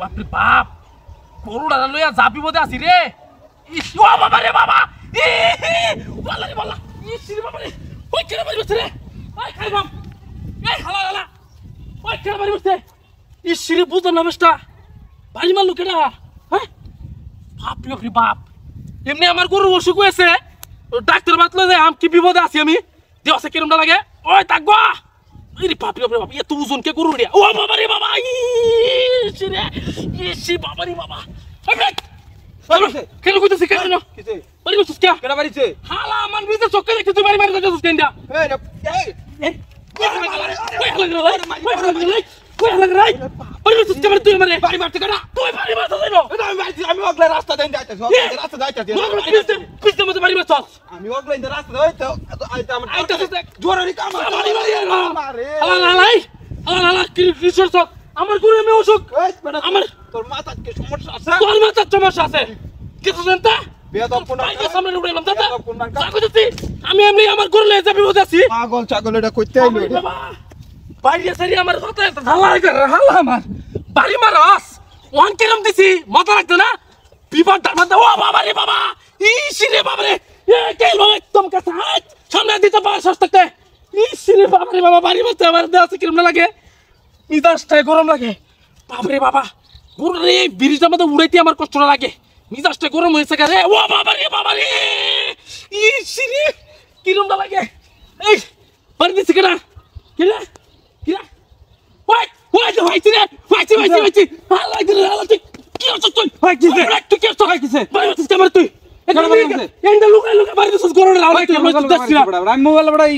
বাপরে বাপ গরুটা লইয়া যাবি বোধে আছি রে ইস ও বাবা রে বাবা ই বলা রে বলা ইস রে বাবা রে ওই কেন বাড়ি বসে রে ওই খাই বাপ এই হালা হালা ওই কেন বাড়ি বসে ইস রে বুঝলাম না বেশটা বাড়ি মারলো কেডা হ্যাঁ বাপরে বাপ এমনি আমার গরু অসুখ হয়েছে ডাক্তার বাতলো যে আম কি বিপদে আছি আমি দেওয়া কিরমটা লাগে ওই তাকবা এই বাপরে বাপ এত ওজন কে গরু রে ও বাবা রে বাবা ইস রে ইস বাবা রে বাবা কেন কইতেছিস কেন কিছে বাড়ি বসছিস কে কেডা বাড়িছে হালা আমার নিজে চোখে দেখতে তুই বাড়ি যাচ্ছিস কেন দা এই কই লাগরা বাড়ি বসছিস কেন তুই আমারে বাড়ি মারতে কেডা তুই বাড়ি মারতে যাইনো আমি ওগলা রাস্তা দেন যাইতাছি রাস্তা যাইতাছি পিছতে মতে বাড়ি মারছস আমি ওগলা ইন রাস্তা যাইতো আইতা আমার জোরারি কাম বাড়ি মারে হালা কৃষ্ণ সব আমার গরু আমি অসুখ আমার তোর মাথা কি সমস্যা আছে তোর মাথার সমস্যা আছে কিছু জানতা বেদব কোন সামনে উড়াইলাম দাদা আমি এমনি আমার গরু লয়ে যাবি বুঝাছি পাগল ছাগল এটা কইতে আইলো বাইরে সারি আমার কথা হালা হালা আমার বাড়ি মারস ওয়ান কেরম দিছি মাথা রাখতে না বিপদটা মাথা ও বাবা রে বাবা ইসি রে বাবা রে এ কেল বাবা একদম কাছে হাত সামনে দিতে পারছ থাকতে ইসি রে বাবা রে বাবা বাড়ি মারতে আমার দেহ আছে কিরম লাগে মিজাজটাই গরম লাগে বাপরে বাবা গরু রে ব্রিজটার মধ্যে উড়াইতে আমার কষ্ট লাগে মিজাজটা গরম হয়েছে রে ও বাবা রে ইসি রে কিরমটা লাগে এই বাড়ি দিছি কেনা কেনা কেনা ওই তো ভাইছি রে ভাইছি হালা তুই কি হচ্ছে তুই ভাইছি তুই কি হচ্ছে ভাইছি বাড়ি দিছিস কেমন তুই এন্ডা লুকাই বাড়ি দিছিস গরু রে হালা তুই আমি মোবাইল বড় ই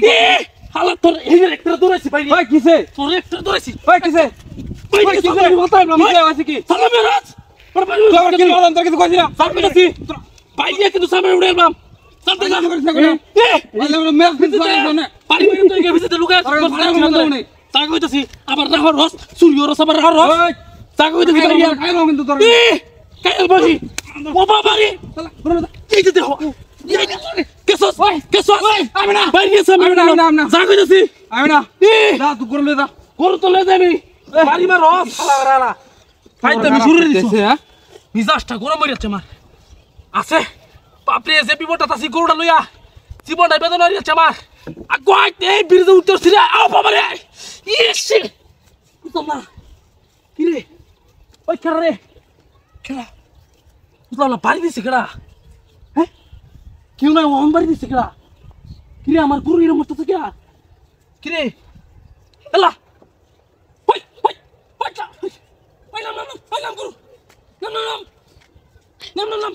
হালা তোর এই একটা দৌড়াইছি ভাই ভাই কিসে তোর একটা দৌড়াইছি ভাই কিসে ভাই কিসে বলতাম না কিসে আছে কি সালামে রাজ পর বাড়ি কি বললাম তোর কিছু কইছিলাম সামনে আছি ভাই দিয়ে কিন্তু সামনে উড়ে এলাম সামনে যা এ বলে মেল ফিট করে না বাড়ি তো এই ভিতরে লুকাই তা কইতাছি আবার রাহর রস সূর্য রস আবার রাহর রস তা কইতাছি খাইলো কিন্তু তোর এ কাইল বাড়ি ও বাবা রে এই যে দেখো কেসস আমি না বাইরে গেছে আমি না যা কইতাছি আমি না এ যা তুই করে লয়ে যা গরু তো লয়ে যাবি বাড়ি মার রস হালা খাইতে আমি শুরু দিছি হ্যাঁ মিজাজটা গরম হয়ে যাচ্ছে আমার আছে বাপরে যে বিপদটা তাসি গরুটা লইয়া জীবনটা বেদনা হয়ে যাচ্ছে আমার আগুয়াই এই বিরুদ্ধে উঠতেছি রে আও বাবা রে ইস বুঝলাম না কি রে ওই খেলা রে খেলা বুঝলাম না বাড়ি দিছে কেডা হ্যাঁ কেউ না ওম বাড়ি দিছে কেডা কি রে আমার গরু এরম মরতেছে কেডা কি রে এলা ওই নাম গরু নাম